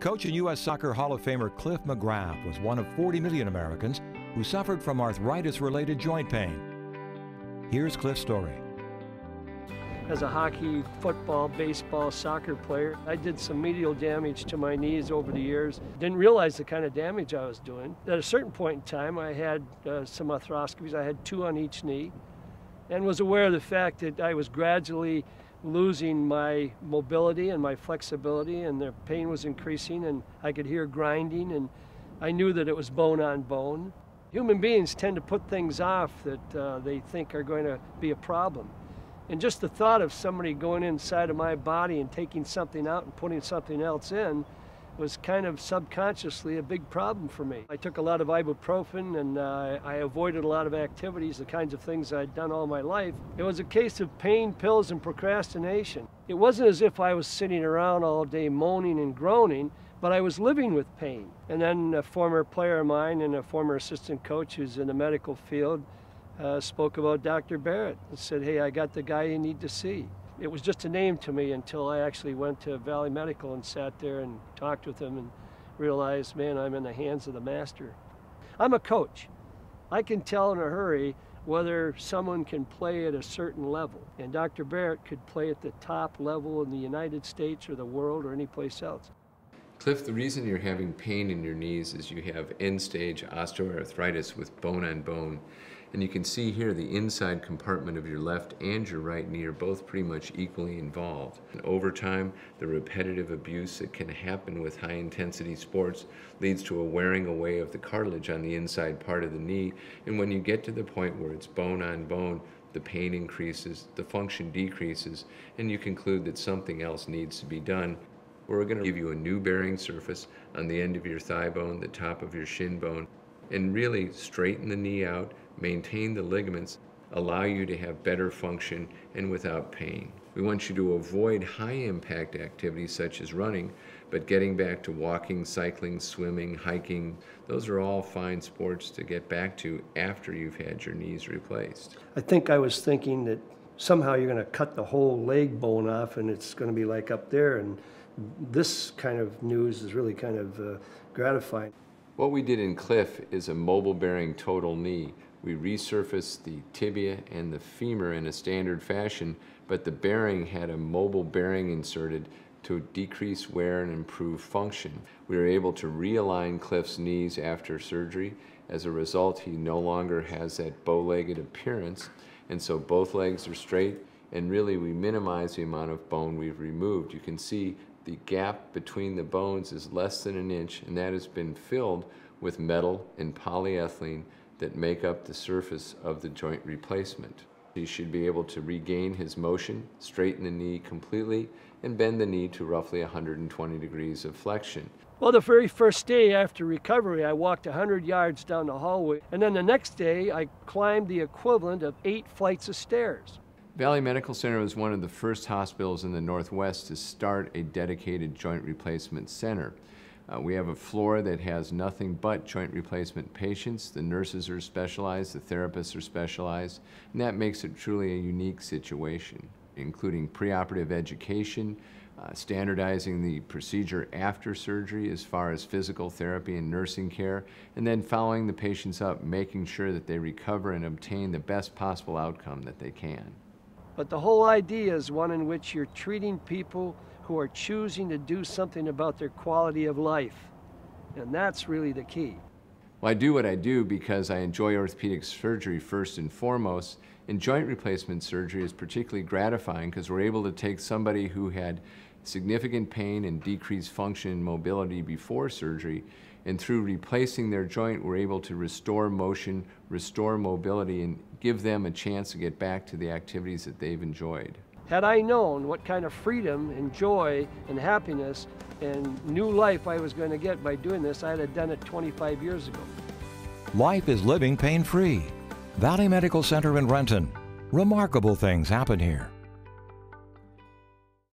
Coach and U.S. Soccer Hall of Famer Cliff McGrath was one of 40 million Americans who suffered from arthritis-related joint pain. Here's Cliff's story. As a hockey, football, baseball, soccer player, I did some medial damage to my knees over the years. Didn't realize the kind of damage I was doing. At a certain point in time, I had some arthroscopies. I had 2 on each knee, and was aware of the fact that I was gradually losing my mobility and my flexibility, and the pain was increasing, and I could hear grinding, and I knew that it was bone on bone. Human beings tend to put things off that they think are going to be a problem. And just the thought of somebody going inside of my body and taking something out and putting something else in was kind of subconsciously a big problem for me. I took a lot of ibuprofen, and I avoided a lot of activities, the kinds of things I'd done all my life. It was a case of pain, pills, and procrastination. It wasn't as if I was sitting around all day moaning and groaning, but I was living with pain. And then a former player of mine and a former assistant coach who's in the medical field spoke about Dr. Barrett and said, "Hey, I got the guy you need to see." It was just a name to me until I actually went to Valley Medical and sat there and talked with him and realized, man, I'm in the hands of the master. I'm a coach. I can tell in a hurry whether someone can play at a certain level. And Dr. Barrett could play at the top level in the United States or the world or any place else. Cliff, the reason you're having pain in your knees is you have end-stage osteoarthritis with bone on bone. And you can see here the inside compartment of your left and your right knee are both pretty much equally involved. And over time, the repetitive abuse that can happen with high-intensity sports leads to a wearing away of the cartilage on the inside part of the knee. And when you get to the point where it's bone on bone, the pain increases, the function decreases, and you conclude that something else needs to be done. We're going to give you a new bearing surface on the end of your thigh bone, the top of your shin bone, and really straighten the knee out, maintain the ligaments, allow you to have better function and without pain. We want you to avoid high-impact activities such as running, but getting back to walking, cycling, swimming, hiking, those are all fine sports to get back to after you've had your knees replaced. I think I was thinking that somehow you're going to cut the whole leg bone off and it's going to be like up there, and this kind of news is really kind of gratifying. What we did in Cliff is a mobile bearing total knee. We resurfaced the tibia and the femur in a standard fashion, but the bearing had a mobile bearing inserted to decrease wear and improve function. We were able to realign Cliff's knees after surgery. As a result, he no longer has that bow-legged appearance, and so both legs are straight, and really we minimize the amount of bone we've removed. You can see the gap between the bones is less than an inch, and that has been filled with metal and polyethylene that make up the surface of the joint replacement. He should be able to regain his motion, straighten the knee completely, and bend the knee to roughly 120 degrees of flexion. Well, the very first day after recovery, I walked 100 yards down the hallway, and then the next day I climbed the equivalent of 8 flights of stairs. Valley Medical Center was one of the first hospitals in the Northwest to start a dedicated joint replacement center. We have a floor that has nothing but joint replacement patients. The nurses are specialized, the therapists are specialized, and that makes it truly a unique situation, including preoperative education, standardizing the procedure after surgery as far as physical therapy and nursing care, and then following the patients up, making sure that they recover and obtain the best possible outcome that they can. But the whole idea is one in which you're treating people who are choosing to do something about their quality of life. And that's really the key. Well, I do what I do because I enjoy orthopedic surgery first and foremost, and joint replacement surgery is particularly gratifying because we're able to take somebody who had significant pain and decreased function and mobility before surgery, and through replacing their joint, we're able to restore motion, restore mobility, and give them a chance to get back to the activities that they've enjoyed. Had I known what kind of freedom and joy and happiness and new life I was going to get by doing this, I'd have done it 25 years ago. Life is living pain-free. Valley Medical Center in Renton. Remarkable things happen here.